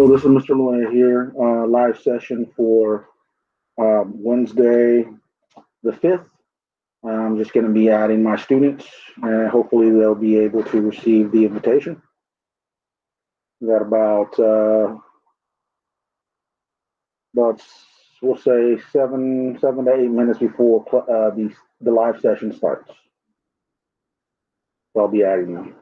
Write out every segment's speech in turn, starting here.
Hello, this is Mr. Loya here, live session for Wednesday the 5th. I'm just going to be adding my students, and hopefully they'll be able to receive the invitation. We got about we'll say 7 to 8 minutes before the live session starts. So I'll be adding them.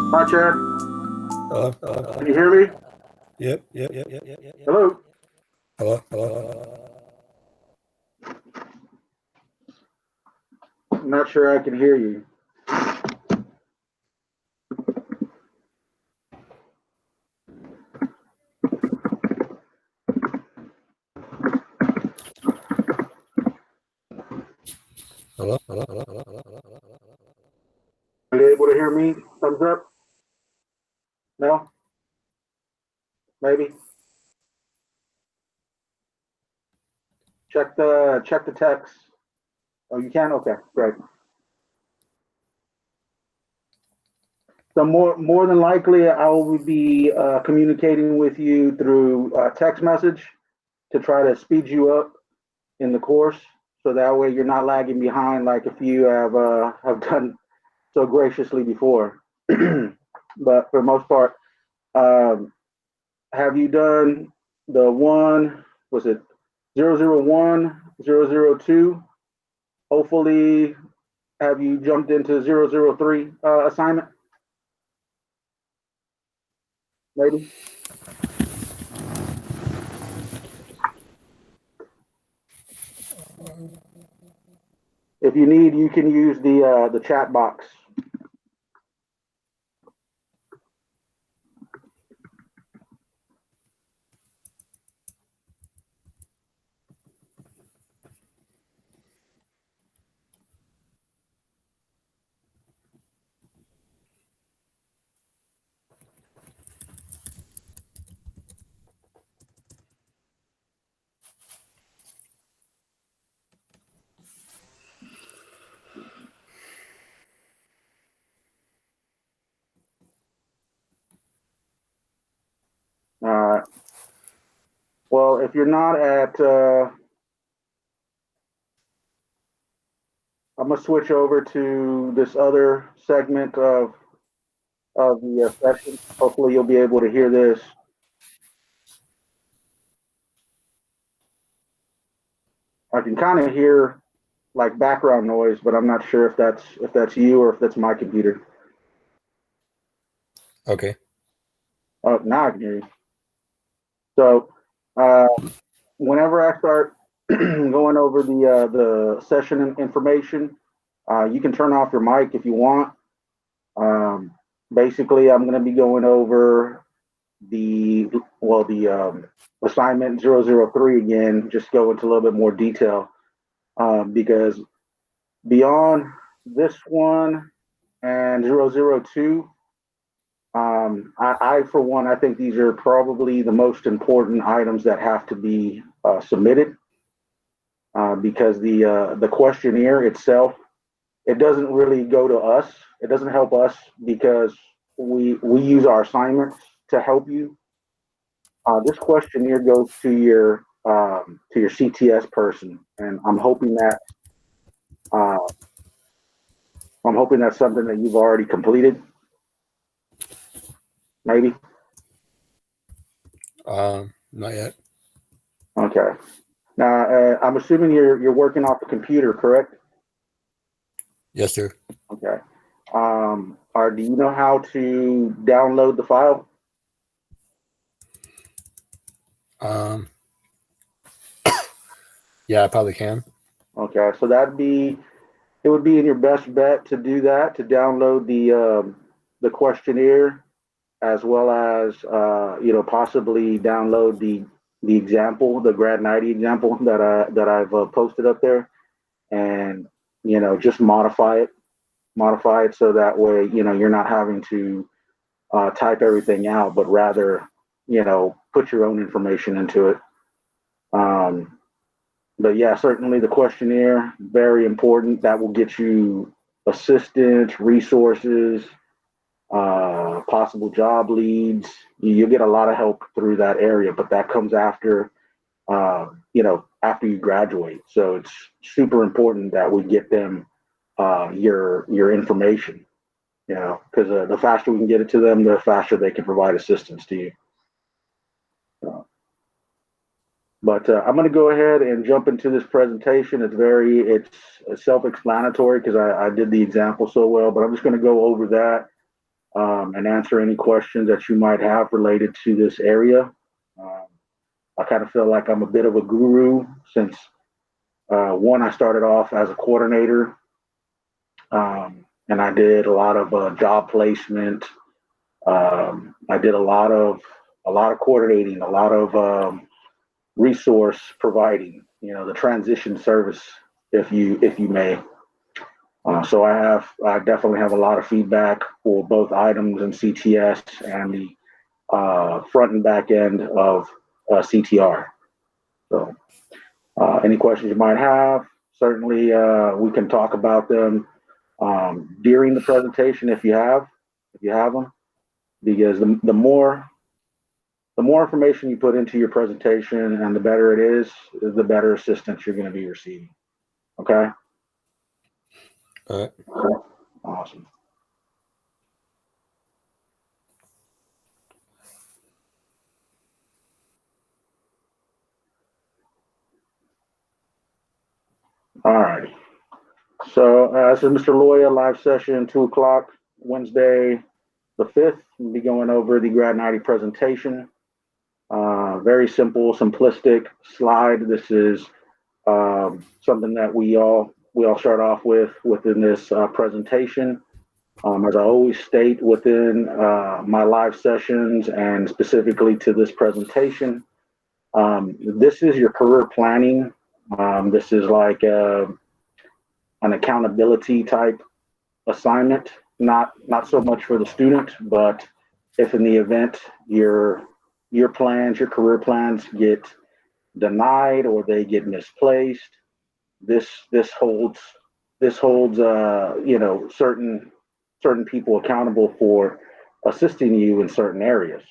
Hi, Chad. Hello. Can you hear me? Yep. Hello. Hello. I'm not sure I can hear you. Hello. able to hear me? Thumbs up? No? Maybe? Check the text. Oh, you can? Okay, great. So more than likely, I will be communicating with you through text message to try to speed you up in the course, so that way you're not lagging behind like if you have done so graciously before. But for the most part, have you done the one? Was it 001, 002? Hopefully, have you jumped into 003 assignment? Maybe. If you need, you can use the chat box. Well, if you're not at, I'm gonna switch over to this other segment of the session. Hopefully, you'll be able to hear this. I can kind of hear like background noise, but I'm not sure if that's you or if that's my computer. Okay. Oh, now I can hear you. So, whenever I start going over the session information, you can turn off your mic if you want. Basically, I'm going to be going over the assignment 003 again, just go into a little bit more detail, because beyond this one and 002, I for one, I think these are probably the most important items that have to be submitted, because the questionnaire itself, it doesn't really go to us. It doesn't help us because we use our assignments to help you. This questionnaire goes to your CTS person, and uh, I'm hoping that's something that you've already completed. Maybe. Not yet. Okay. Now, I'm assuming you're working off the computer, correct? Yes, sir. Okay. Or do you know how to download the file? Yeah, I probably can. Okay, so it would be in your best bet to do that, to download the questionnaire, as well as possibly download the example, the Grad 90 example that I've posted up there, and just modify it so that way you're not having to type everything out, but rather put your own information into it. But yeah, certainly the questionnaire, very important. That will get you assistance, resources, possible job leads. You'll get a lot of help through that area, but that comes after, after you graduate. So it's super important that we get them your information, because the faster we can get it to them, the faster they can provide assistance to you. But I'm going to go ahead and jump into this presentation. It's self-explanatory because I did the example so well, but I'm just going to go over that and answer any questions that you might have related to this area. I kind of feel like I'm a bit of a guru since one, I started off as a coordinator, and I did a lot of job placement. I did a lot of coordinating, a lot of resource providing, the transition service, if you may. So I definitely have a lot of feedback for both items in CTS and the front and back end of CTR. So any questions you might have, certainly we can talk about them during the presentation if you have them, because the more information you put into your presentation and the better it is, the better assistance you're going to be receiving. Okay. All right. Awesome. All right. So this is Mr. Loya live session, 2:00 Wednesday, the 5th. We'll be going over the Grad 90 presentation. Very simple, simplistic slide. This is something that we all start off with within this presentation. As I always state within my live sessions and specifically to this presentation, this is your career planning. This is like an accountability type assignment, not so much for the student, but if in the event your plans, your career plans get denied or they get misplaced, this holds certain people accountable for assisting you in certain areas.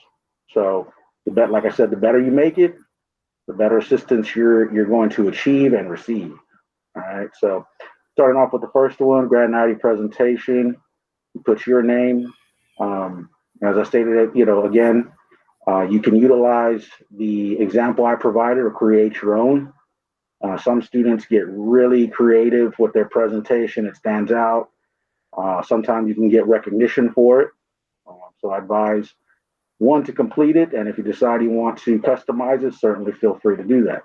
So like I said, the better you make it, the better assistance you're going to achieve and receive. All right. So starting off with the first one, Grad 90 presentation, you put your name. As I stated, again, you can utilize the example I provided or create your own. Some students get really creative with their presentation. It stands out. Sometimes you can get recognition for it. So I advise one to complete it. And if you decide you want to customize it, certainly feel free to do that.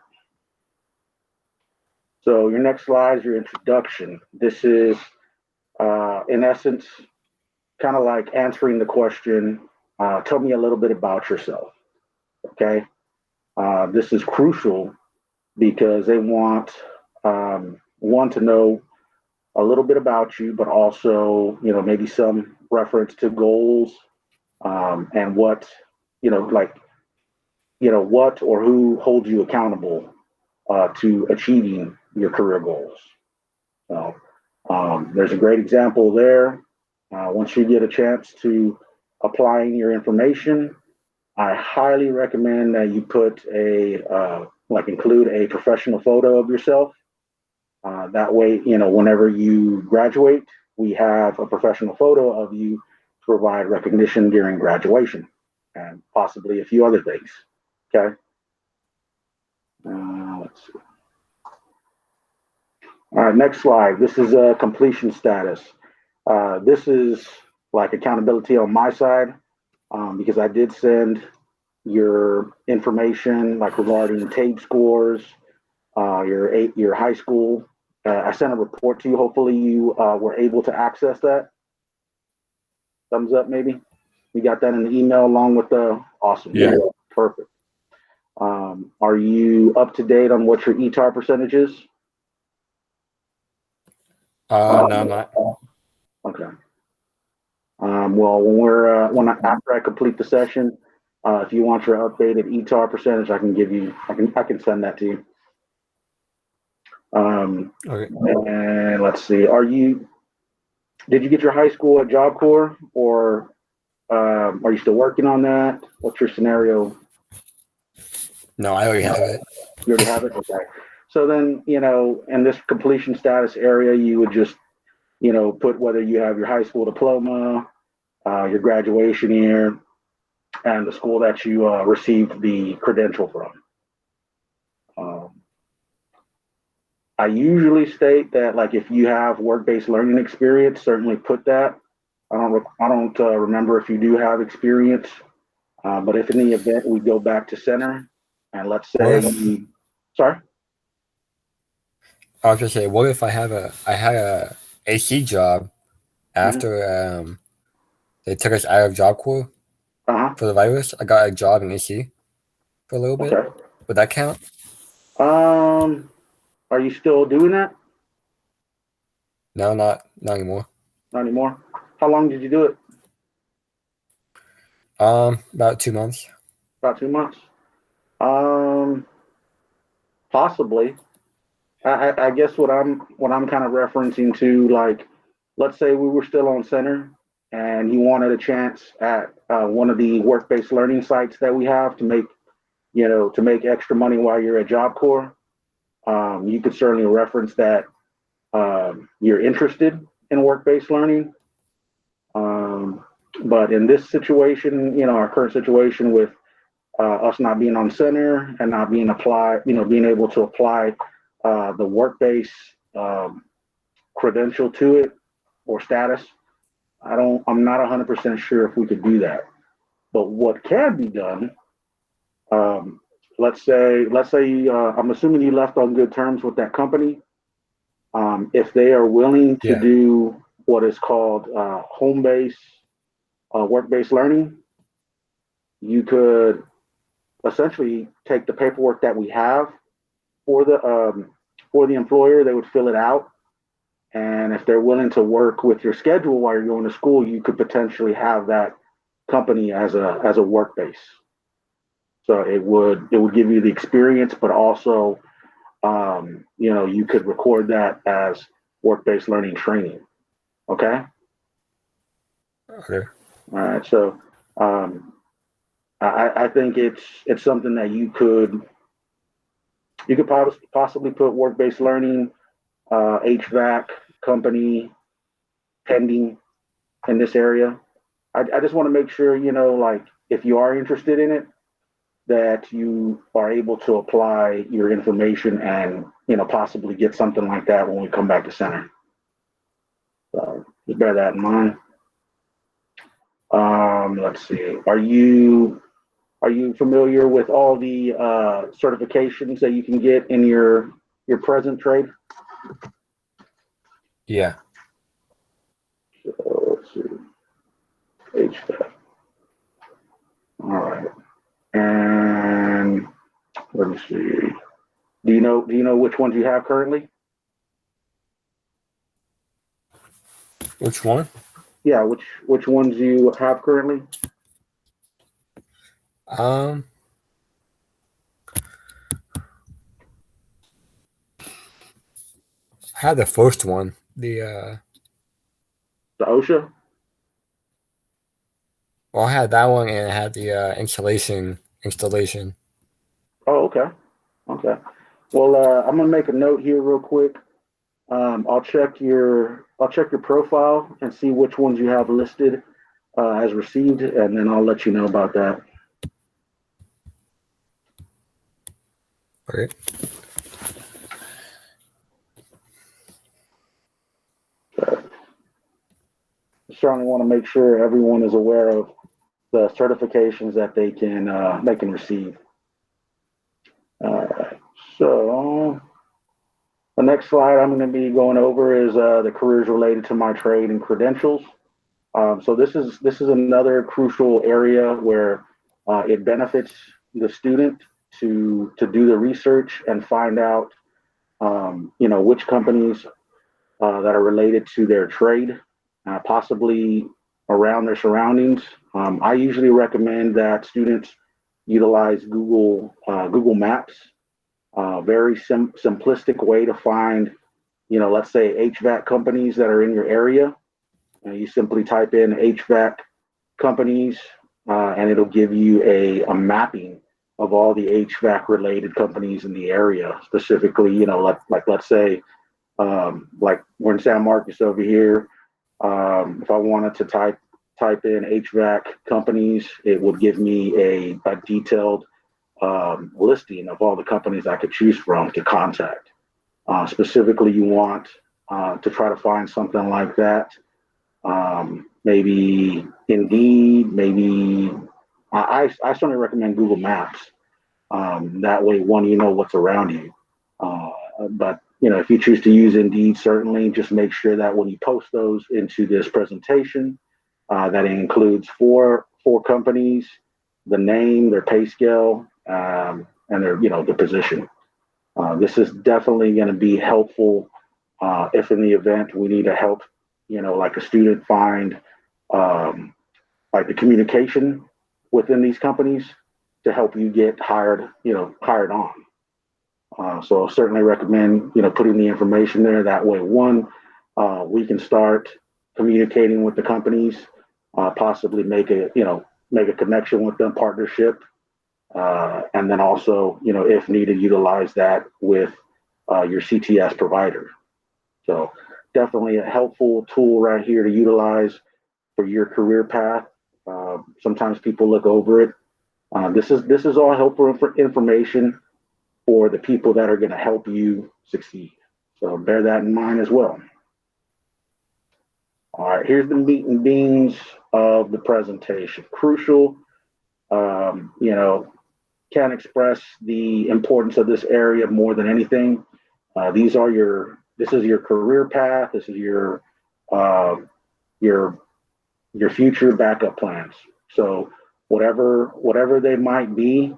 So your next slide is your introduction. This is, in essence, kind of like answering the question, tell me a little bit about yourself. Okay. This is crucial because they want one to know a little bit about you, but also, maybe some reference to goals and what, what or who holds you accountable to achieving your career goals. So there's a great example there. Once you get a chance to applying your information, I highly recommend that you put include a professional photo of yourself. That way, whenever you graduate, we have a professional photo of you to provide recognition during graduation and possibly a few other things. Okay. Let's see. All right, next slide. This is a completion status. This is like accountability on my side because I did send your information like regarding TABE scores, your high school. I sent a report to you. Hopefully you were able to access that. Thumbs up, maybe. You got that in the email along with the awesome. Yeah. Perfect. Are you up to date on what your ETAR percentage is? No, I'm not. Okay. Well, after I complete the session, if you want your updated ETAR percentage, I can give you. I can send that to you. Okay. And let's see. Did you get your high school at Job Corps, or are you still working on that? What's your scenario? No, I already have it. You already have it? Okay. So then, in this completion status area, you would just, put whether you have your high school diploma, your graduation year, and the school that you received the credential from. I usually state that, like, if you have work-based learning experience, certainly put that. I don't remember if you do have experience, but if in the event we go back to center, and let's say, sorry. I was gonna say, what if I had a AC job after they took us out of Job Corps for the virus? I got a job in AC for a little bit. Okay. Would that count? Are you still doing that? No, not anymore. Not anymore. How long did you do it? About 2 months. About 2 months. Possibly. I guess what I'm kind of referencing to, like, let's say we were still on center and you wanted a chance at one of the work-based learning sites that we have to make, to make extra money while you're at Job Corps. You could certainly reference that you're interested in work-based learning. But in this situation, our current situation with us not being on center and not being being able to apply the work-based credential to it or status, I'm not 100% sure if we could do that. But what can be done, let's say I'm assuming you left on good terms with that company. If they are willing to do what is called home-based work-based learning, you could essentially take the paperwork that we have for the employer. They would fill it out, and if they're willing to work with your schedule while you're going to school, you could potentially have that company as a work base. So it would give you the experience, but also you could record that as work-based learning training. Okay. Okay. All right. So I think it's something that you could possibly put work-based learning, HVAC company pending in this area. I just want to make sure, like, if you are interested in it, that you are able to apply your information and, possibly get something like that when we come back to center. So just bear that in mind. Let's see. Are you familiar with all the certifications that you can get in your present trade? Yeah. So let's see. HVAC. All right. And let me see. Do you know which ones you have currently? Which one? Yeah, which ones you have currently? I had the first one, the OSHA. Well, I had that one, and I had the installation. Oh, okay. Well, I'm gonna make a note here real quick. I'll check your profile and see which ones you have listed as received, and then I'll let you know about that. Okay. Certainly want to make sure everyone is aware of the certifications that they can receive. So the next slide I'm going to be going over is the careers related to my trade and credentials. So this is another crucial area where it benefits the student to do the research and find out which companies that are related to their trade, possibly around their surroundings. I usually recommend that students utilize Google Maps. Very simplistic way to find, let's say HVAC companies that are in your area. You simply type in HVAC companies, and it'll give you a mapping of all the HVAC related companies in the area. Specifically, like let's say, like we're in San Marcos over here. If I wanted to type in HVAC companies, it would give me a detailed listing of all the companies I could choose from to contact. Specifically, you want to try to find something like that. Maybe Indeed, maybe I certainly recommend Google Maps. That way, you know what's around you. But if you choose to use Indeed, certainly just make sure that when you post those into this presentation, that it includes four companies, the name, their pay scale, and their the position. This is definitely going to be helpful If in the event we need to help, like a student find like the communication within these companies to help you get hired on. So I certainly recommend, putting the information there. That way, one, we can start communicating with the companies, possibly make a connection with them, partnership, and then also, if needed, utilize that with your CTS provider. So definitely a helpful tool right here to utilize for your career path. Sometimes people look over it. This is all helpful information for the people that are going to help you succeed. So bear that in mind as well. All right, here's the meat and beans of the presentation. Crucial, can't express the importance of this area more than anything. This is your career path. This is your future backup plans. So whatever they might be,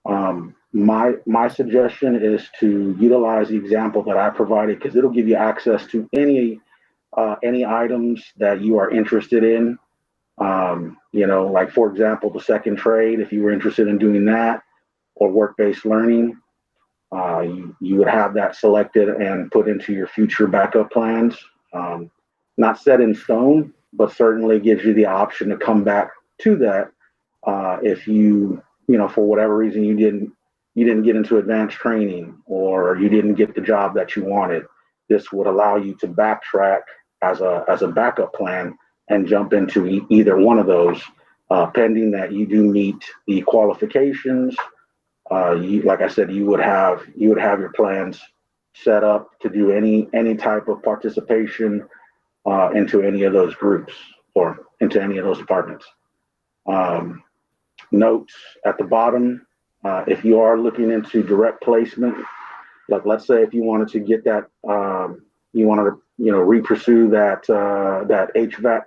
my suggestion is to utilize the example that I provided, because it'll give you access to any items that you are interested in. Like for example, the second trade, if you were interested in doing that, or work-based learning, you would have that selected and put into your future backup plans. Not set in stone, but certainly gives you the option to come back to that if you for whatever reason you didn't get into advanced training, or you didn't get the job that you wanted. This would allow you to backtrack as a backup plan and jump into either one of those, pending that you do meet the qualifications. Like I said, you would have your plans set up to do any type of participation into any of those groups or into any of those departments. Notes at the bottom, if you are looking into direct placement, like let's say if you wanted to get that, you wanted to re-pursue that HVAC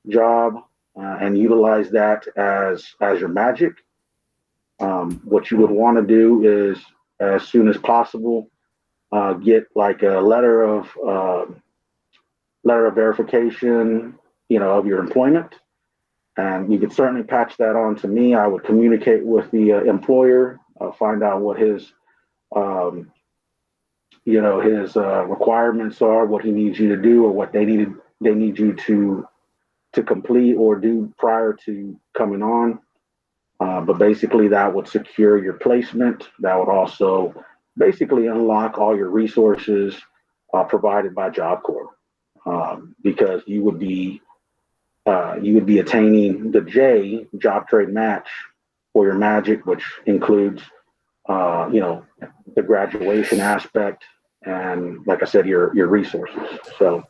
job and utilize that as your magic. What you would want to do is, as soon as possible, get like a letter of verification, of your employment, and you could certainly patch that on to me. I would communicate with the employer, find out what his requirements are, what he needs you to do, or what they need you to complete or do prior to coming on. But basically that would secure your placement. That would also basically unlock all your resources provided by Job Corps, because you would be attaining the job trade match for your magic, which includes the graduation aspect and, like I said, your resources. So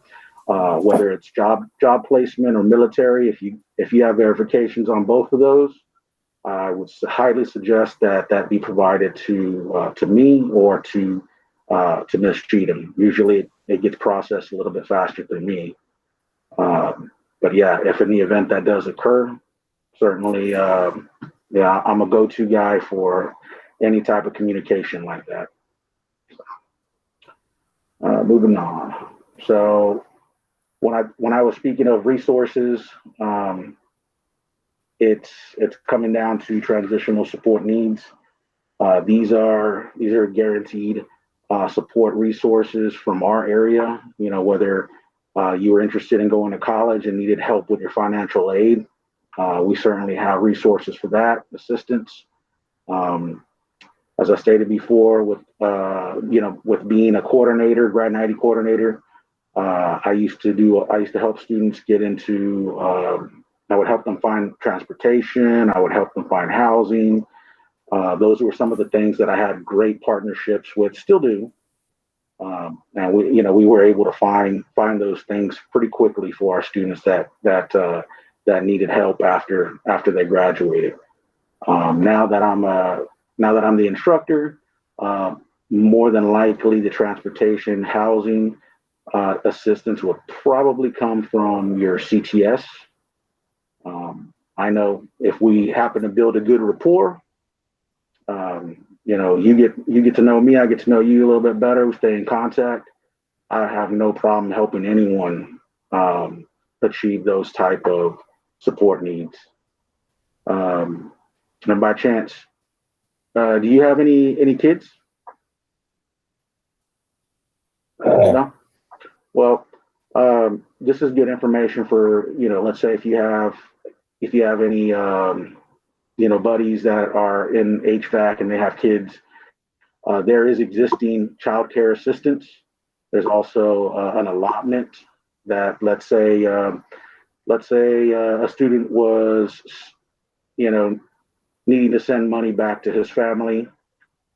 whether it's job placement or military, if you have verifications on both of those, I would highly suggest that be provided to me or to Ms. Cheatham. Usually it gets processed a little bit faster than me. But yeah, if in the event that does occur, certainly, I'm a go-to guy for any type of communication like that. Moving on. So when I was speaking of resources, it's coming down to transitional support needs. These are guaranteed support resources from our area. Whether you were interested in going to college and needed help with your financial aid, we certainly have resources for that, assistance. As I stated before, with being a coordinator, grad 90 coordinator, I used to help students get into, I would help them find transportation. I would help them find housing. Those were some of the things that I had great partnerships with, still do. And we were able to find those things pretty quickly for our students that needed help after they graduated. Now that I'm the instructor, more than likely the transportation, housing assistance will probably come from your CTS. I know if we happen to build a good rapport, you get to know me, I get to know you a little bit better. We stay in contact. I have no problem helping anyone achieve those type of support needs. And by chance, do you have any kids? No. Well, this is good information for, let's say if you have any buddies that are in HVAC and they have kids, there is existing child care assistance. There's also an allotment that, let's say a student was, needing to send money back to his family.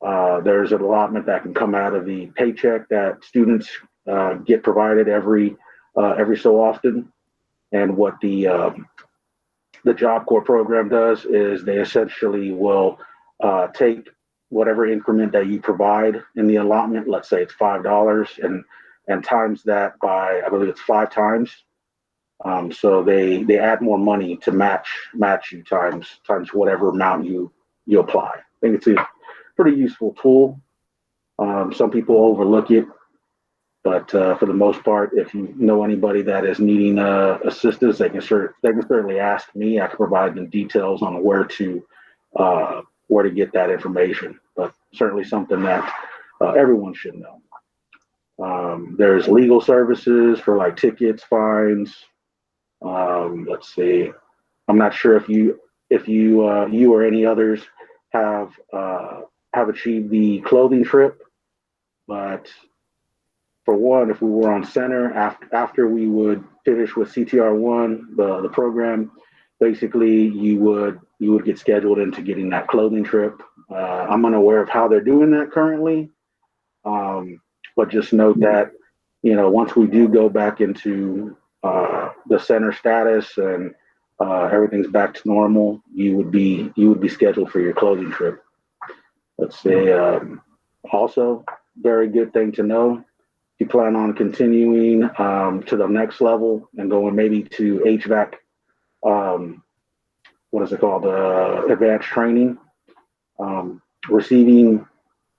There's an allotment that can come out of the paycheck that students get provided every so often. And what the Job Corps program does is they essentially will take whatever increment that you provide in the allotment. Let's say it's $5, and times that by, I believe it's 5 times. So they add more money to match you times whatever amount you apply. I think it's a pretty useful tool. Some people overlook it, but for the most part, if you know anybody that is needing assistance, they can certainly ask me. I can provide them details on where to get that information. But certainly something that everyone should know. There's legal services for like tickets, fines. Let's see. I'm not sure if you or any others have achieved the clothing trip, but for one, if we were on center after we would finish with CTR1, the program, basically you would get scheduled into getting that clothing trip. I'm unaware of how they're doing that currently, but just note that once we do go back into the center status and everything's back to normal, you would be scheduled for your clothing trip. Let's say also very good thing to know. You plan on continuing to the next level and going maybe to HVAC, what is it called? Advanced training.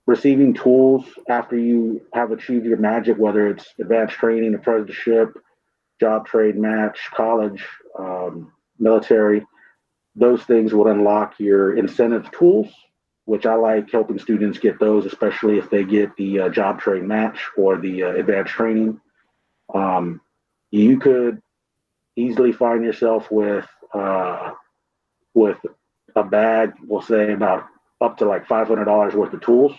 Receiving tools after you have achieved your magic, whether it's advanced training, apprenticeship, job trade match, college, military, those things would unlock your incentive tools, which I like helping students get those, especially if they get the job trade match or the advanced training. You could easily find yourself with a bag, we'll say about up to like $500 worth of tools,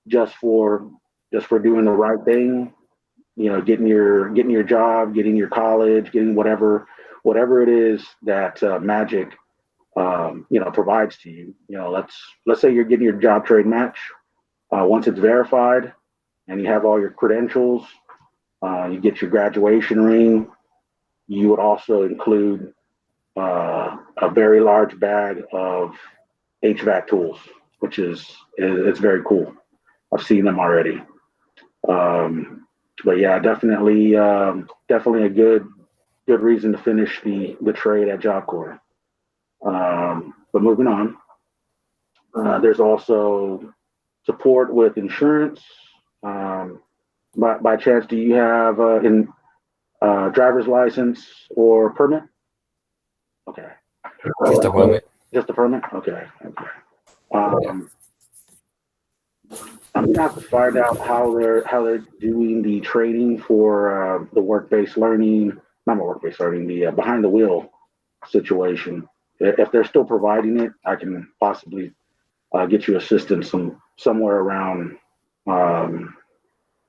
just for doing the right thing. Getting your job, getting your college, getting whatever it is that Magic provides to you. Let's say you're getting your job trade match. Once it's verified and you have all your credentials, you get your graduation ring. You would also include a very large bag of HVAC tools, which it's very cool. I've seen them already. But yeah, definitely a good reason to finish the trade at Job Corps. But moving on, there's also support with insurance. By chance, do you have a driver's license or permit? Okay. Just a permit. Just a permit? Okay. I'm gonna have to find out how they're doing the training for the work-based learning, not work-based learning, the behind the wheel situation. If they're still providing it, I can possibly get you assistance somewhere around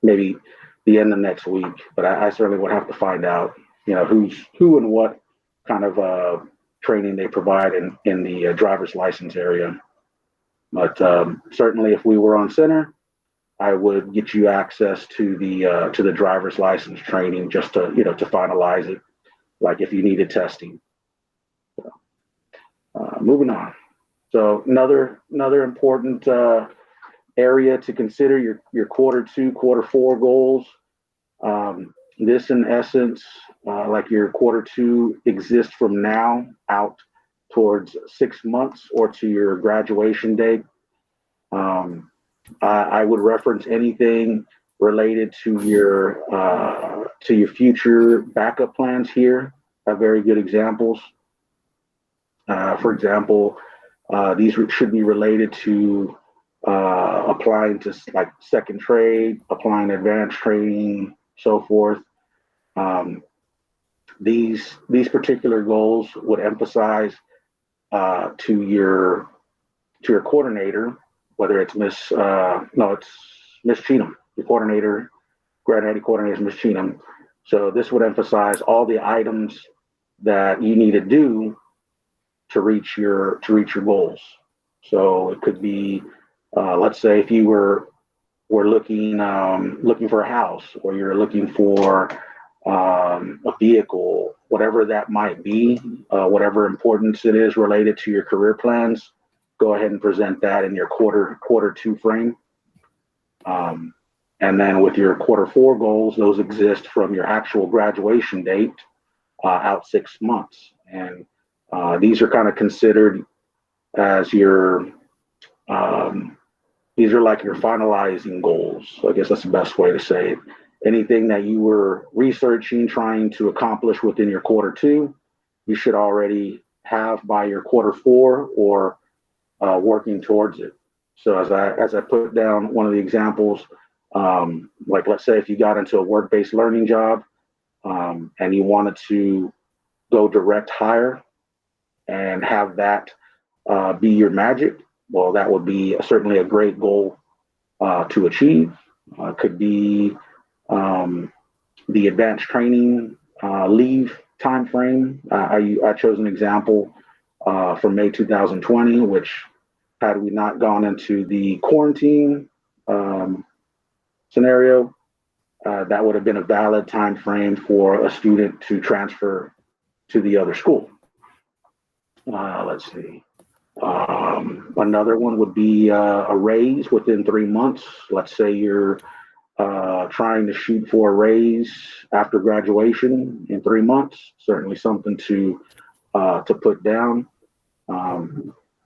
maybe the end of next week. But I certainly would have to find out, who and what kind of training they provide in the driver's license area. But certainly, if we were on center, I would get you access to the driver's license training just to to finalize it, like if you needed testing. So, moving on. So another important area to consider your Q2, Q4 goals. This, in essence, like your Q2 exists from now out towards 6 months or to your graduation date. I would reference anything related to your future backup plans here are very good examples. For example, these should be related to applying to like second trade, applying advanced trading, so forth. These particular goals would emphasize to your coordinator, whether it's Miss Cheatham, your coordinator, grad ID coordinator is Miss Cheatham. So this would emphasize all the items that you need to do to reach your goals. So it could be, let's say if you were looking for a house, or you're looking for a vehicle, whatever that might be, whatever importance it is related to your career plans, go ahead and present that in your quarter two frame. And then with your quarter four goals, those exist from your actual graduation date out 6 months. And these are kind of considered as your, these are like your finalizing goals. So I guess that's the best way to say it. Anything that you were researching, trying to accomplish within your quarter two, you should already have by your quarter four, or working towards it. So as I put down one of the examples, like let's say if you got into a work-based learning job, and you wanted to go direct hire and have that be your magic, well, that would be certainly a great goal to achieve. Could be the advanced training leave time frame. I chose an example from May 2020, which, had we not gone into the quarantine scenario, that would have been a valid time frame for a student to transfer to the other school. Let's see. Another one would be a raise within 3 months. Let's say you're trying to shoot for a raise after graduation in 3 months. Certainly something to put down.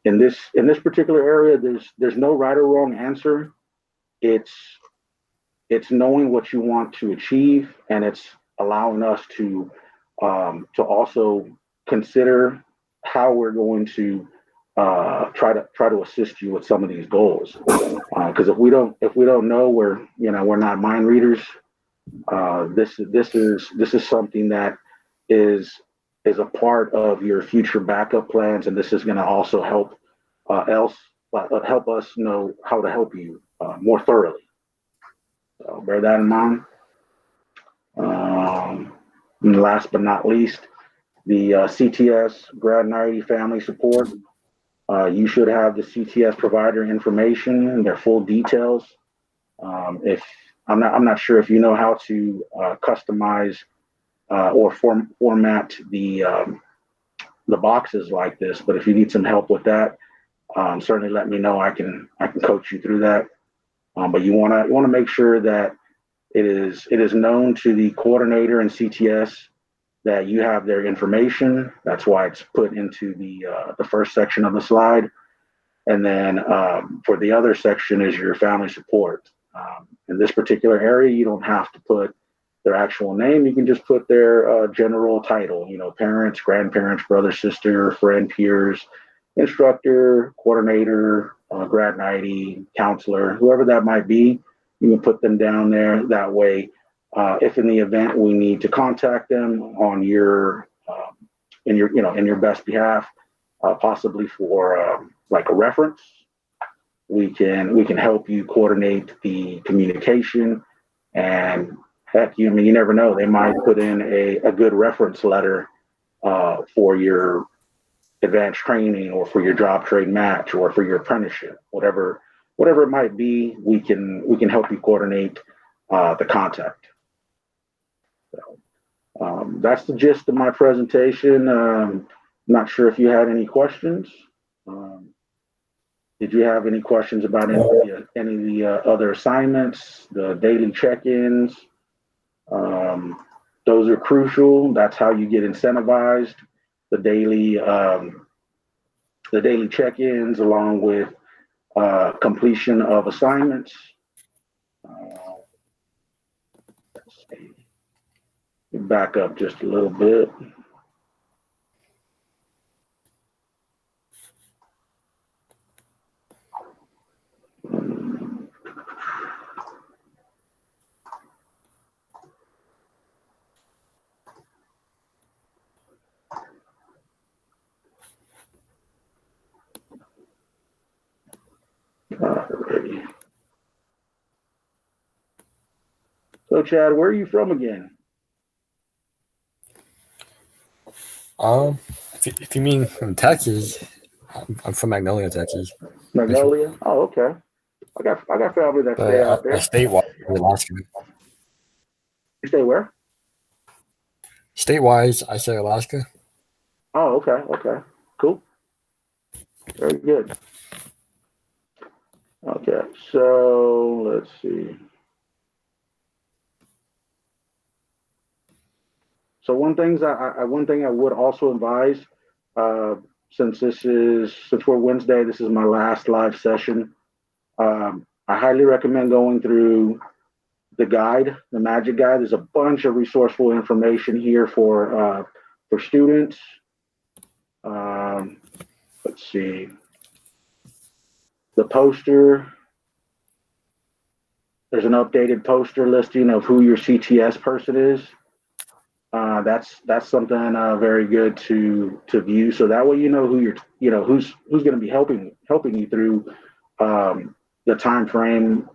In this particular area, there's no right or wrong answer. It's knowing what you want to achieve, and it's allowing us to also consider how we're going to try to assist you with some of these goals. Because if we don't know, we're not mind readers. This is something that is a part of your future backup plans, and this is going to also help us know how to help you more thoroughly. So bear that in mind. And last but not least, the CTS Grad 90 Family Support. You should have the CTS provider information and their full details. If I'm not sure if you know how to customize or format the boxes like this, but if you need some help with that, certainly let me know. I can coach you through that. But you want to make sure that it is known to the coordinator and CTS that you have their information. That's why it's put into the first section of the slide. And then for the other section is your family support. In this particular area, you don't have to put their actual name. You can just put their general title, parents, grandparents, brother, sister, friend, peers, instructor, coordinator, grad 90, counselor, whoever that might be. You can put them down there. That way, if in the event we need to contact them on your in your best behalf, possibly for like a reference, we can help you coordinate the communication. And heck, you never know, they might put in a good reference letter for your advanced training, or for your job trade match, or for your apprenticeship, whatever it might be. We can help you coordinate the contact. So, that's the gist of my presentation. Not sure if you had any questions. Did you have any questions about any of the other assignments, the daily check-ins? Those are crucial. That's how you get incentivized. The daily check-ins, along with completion of assignments. Back up just a little bit. Alrighty. So, Chad, where are you from again? If you mean from Texas, I'm from Magnolia, Texas. Magnolia? Oh, okay. I got family that stay out there. Statewide, Alaska. You stay where? State-wise, I say Alaska. Oh, okay, okay, cool. Very good. Okay, so let's see. So one thing I would also advise, since we're Wednesday, this is my last live session. I highly recommend going through the guide, the Magic Guide. There's a bunch of resourceful information here for students. Let's see. The poster. There's an updated poster listing of who your CTS person is. That's something very good to view. So that way you know who's going to be helping you through the time frame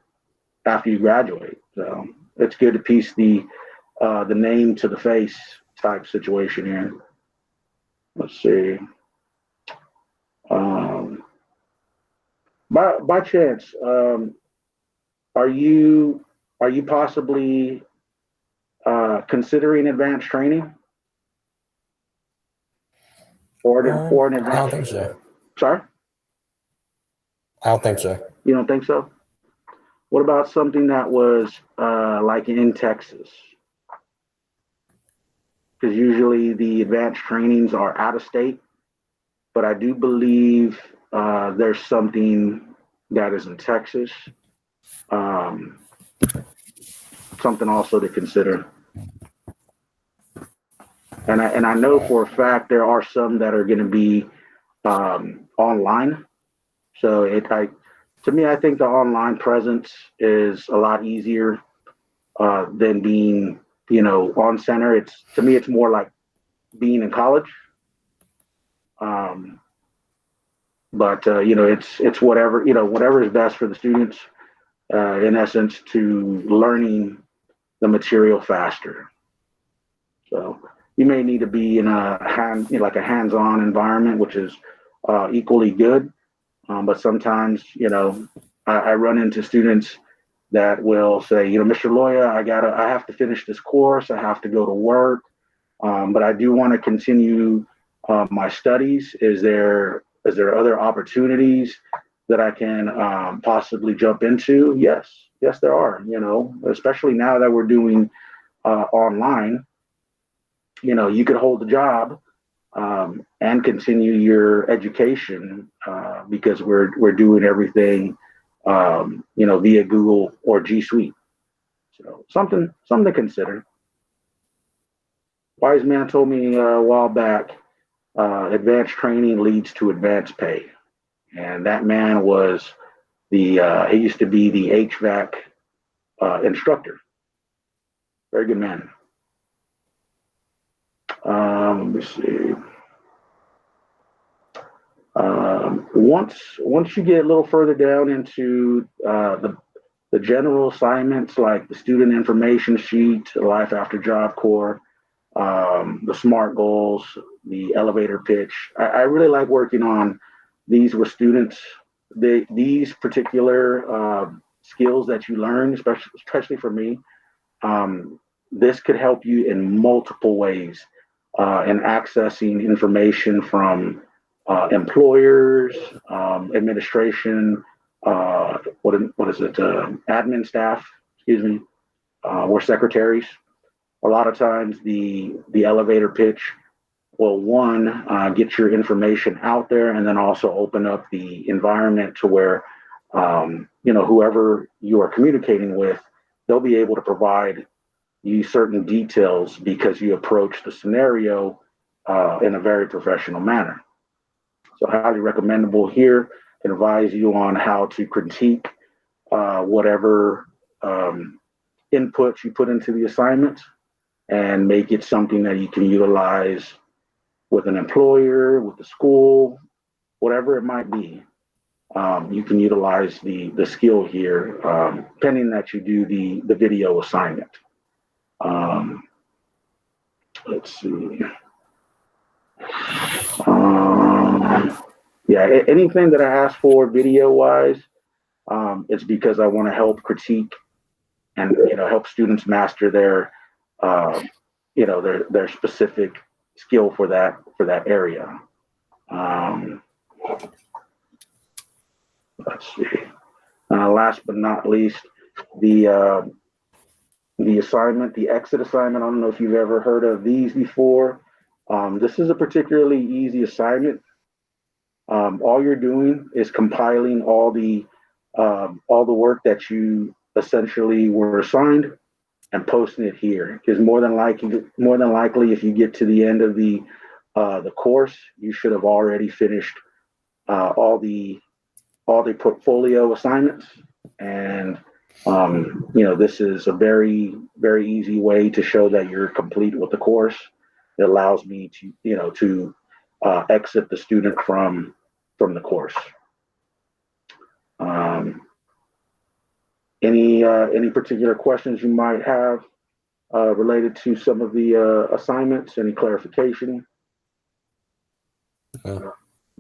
after you graduate. So it's good to piece the name to the face type situation here. Let's see. By chance, are you possibly considering advanced training? Or an advanced? I don't think so. Sorry? I don't think so. You don't think so? What about something that was like in Texas? Because usually the advanced trainings are out of state, but I do believe there's something that is in Texas. Something also to consider. And I know for a fact there are some that are going to be online. So to me, I think the online presence is a lot easier than being, on center. To me, it's more like being in college. But it's whatever, whatever is best for the students, in essence, to learning the material faster. So you may need to be in a hands-on environment, which is equally good. But sometimes, I run into students that will say, Mr. Loya, I have to finish this course. I have to go to work. But I do want to continue my studies. Is there other opportunities that I can possibly jump into? Yes, there are, especially now that we're doing online. You could hold the job and continue your education because we're doing everything, via Google or G Suite. So something to consider. Wise man told me a while back, advanced training leads to advanced pay, and that man was he used to be the HVAC instructor. Very good man. Let me see. Once you get a little further down into the general assignments, like the student information sheet, Life After Job Corps, the SMART goals, the elevator pitch, I really like working on these with students. These particular skills that you learn, especially for me, this could help you in multiple ways in accessing information from employers, administration, what is it? Admin staff, excuse me, or secretaries. A lot of times the elevator pitch will, one, get your information out there, and then also open up the environment to where whoever you are communicating with, they'll be able to provide use certain details because you approach the scenario in a very professional manner. So highly recommendable here. Can advise you on how to critique whatever inputs you put into the assignment and make it something that you can utilize with an employer, with the school, whatever it might be. You can utilize the skill here, pending that you do the video assignment. Let's see. Yeah, anything that I ask for video-wise, it's because I want to help critique and help students master their their specific skill for that area. Let's see. Last but not least, the assignment, the exit assignment. I don't know if you've ever heard of these before. This is a particularly easy assignment. All you're doing is compiling all the work that you essentially were assigned and posting it here. Because more than likely, if you get to the end of the course, you should have already finished all the portfolio assignments. And this is a very, very easy way to show that you're complete with the course. It allows me to exit the student from the course. Any particular questions you might have related to some of the assignments? Any clarification? Okay,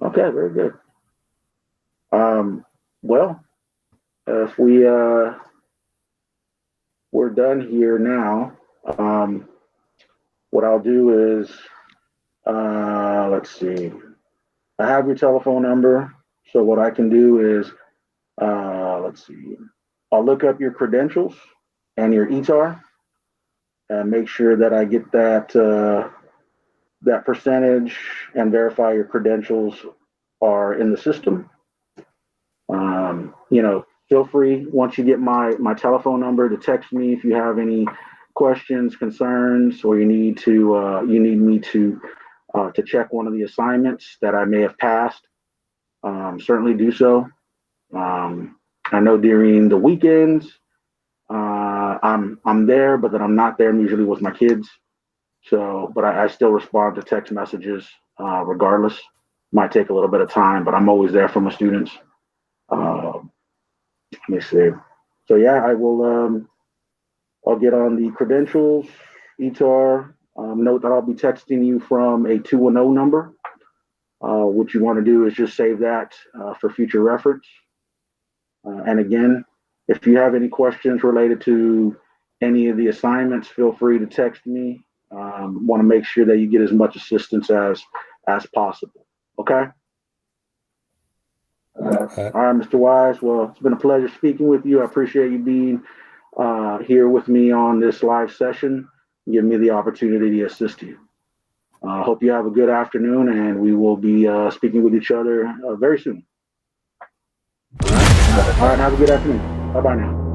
very good. Well, if we're done here now, what I'll do is, let's see, I have your telephone number. So what I can do is, let's see, I'll look up your credentials and your ETAR and make sure that I get that percentage and verify your credentials are in the system. Feel free, once you get my telephone number, to text me if you have any questions, concerns, or you need me to check one of the assignments that I may have passed. Certainly do so. I know during the weekends, I'm there, but then I'm not there. I'm usually with my kids. So, but I still respond to text messages regardless. Might take a little bit of time, but I'm always there for my students. Let me see. So yeah, I will. I'll get on the credentials, ETAR. Note that I'll be texting you from a 210 number. What you want to do is just save that for future reference. And again, if you have any questions related to any of the assignments, feel free to text me. Want to make sure that you get as much assistance as possible. Okay? All right, Mr. Wise. Well, it's been a pleasure speaking with you. I appreciate you being here with me on this live session, giving me the opportunity to assist you. I hope you have a good afternoon, and we will be speaking with each other very soon. All right, have a good afternoon. Bye-bye now.